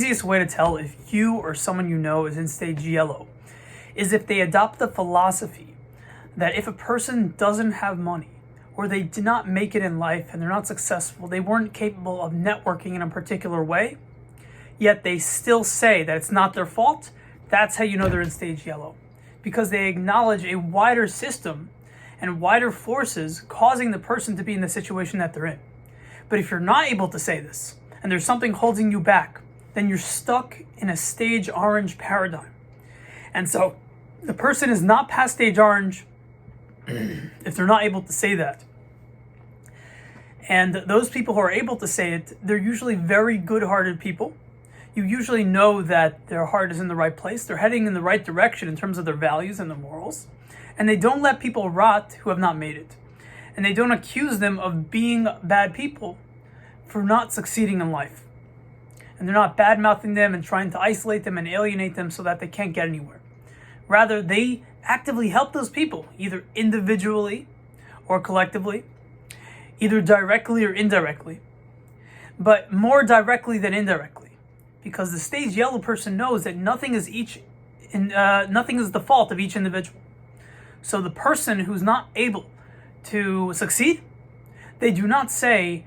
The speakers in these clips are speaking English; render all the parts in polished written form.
Easiest way to tell if you or someone you know is in stage yellow is if they adopt the philosophy that if a person doesn't have money or they did not make it in life and they're not successful, they weren't capable of networking in a particular way, yet they still say that it's not their fault, that's how you know they're in stage yellow. Because they acknowledge a wider system and wider forces causing the person to be in the situation that they're in. But if you're not able to say this and there's something holding you back, then you're stuck in a stage orange paradigm. And so the person is not past stage orange if they're not able to say that. And those people who are able to say it, they're usually very good-hearted people. You usually know that their heart is in the right place. They're heading in the right direction in terms of their values and their morals. And they don't let people rot who have not made it. And they don't accuse them of being bad people for not succeeding in life. And they're not bad-mouthing them and trying to isolate them and alienate them so that they can't get anywhere. Rather, they actively help those people, either individually or collectively, either directly or indirectly, but more directly than indirectly, because the stage yellow person knows that nothing is the fault of each individual. So the person who's not able to succeed, they do not say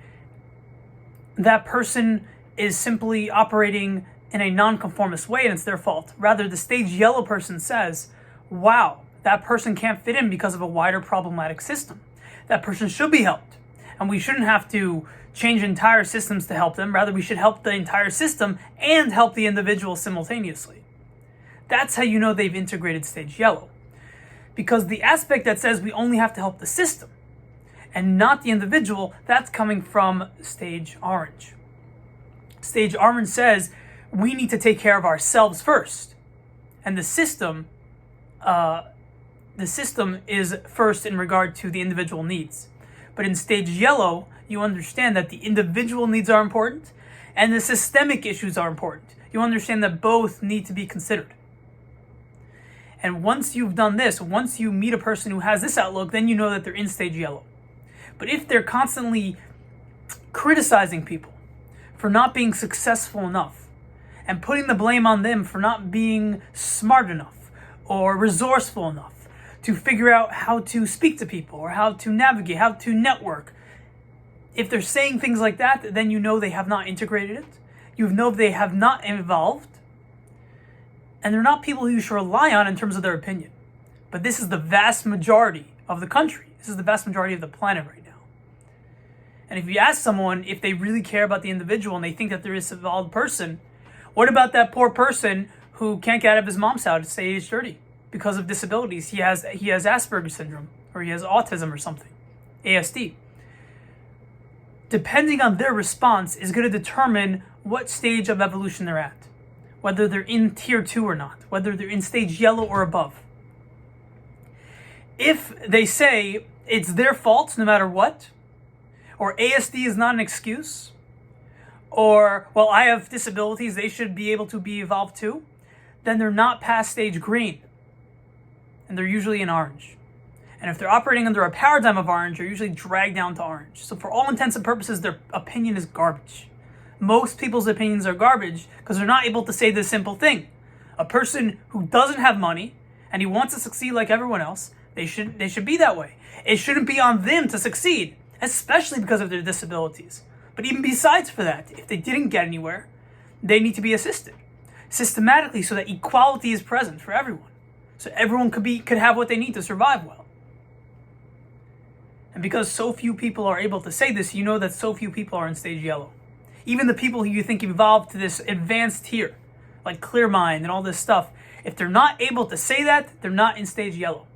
that person is simply operating in a non-conformist way and it's their fault. Rather, the stage yellow person says, wow, that person can't fit in because of a wider problematic system. That person should be helped. And we shouldn't have to change entire systems to help them. Rather, we should help the entire system and help the individual simultaneously. That's how you know they've integrated stage yellow. Because the aspect that says we only have to help the system and not the individual, that's coming from stage orange. Stage orange says we need to take care of ourselves first. And the system is first in regard to the individual needs. But in stage yellow, you understand that the individual needs are important and the systemic issues are important. You understand that both need to be considered. And once you've done this, once you meet a person who has this outlook, then you know that they're in stage yellow. But if they're constantly criticizing people for not being successful enough and putting the blame on them for not being smart enough or resourceful enough to figure out how to speak to people or how to navigate, how to network, if they're saying things like that, then you know they have not integrated it. You know they have not evolved. And they're not people who you should rely on in terms of their opinion. But this is the vast majority of the country. This is the vast majority of the planet right now. And if you ask someone if they really care about the individual and they think that there is a valid person, what about that poor person who can't get out of his mom's house at age 30 because of disabilities? He has Asperger's syndrome, or he has autism or something, ASD. Depending on their response is going to determine what stage of evolution they're at, whether they're in tier 2 or not, whether they're in stage yellow or above. If they say it's their fault no matter what, or ASD is not an excuse, or, well, I have disabilities, they should be able to be evolved too, then they're not past stage green. And they're usually in orange. And if they're operating under a paradigm of orange, they're usually dragged down to orange. So for all intents and purposes, their opinion is garbage. Most people's opinions are garbage because they're not able to say this simple thing. A person who doesn't have money and he wants to succeed like everyone else, they should be that way. It shouldn't be on them to succeed, especially because of their disabilities. But even besides for that, if they didn't get anywhere, they need to be assisted systematically so that equality is present for everyone. So everyone could have what they need to survive well. And because so few people are able to say this, you know that so few people are in stage yellow. Even the people who you think evolved to this advanced tier, like Clear Mind and all this stuff, if they're not able to say that, they're not in stage yellow.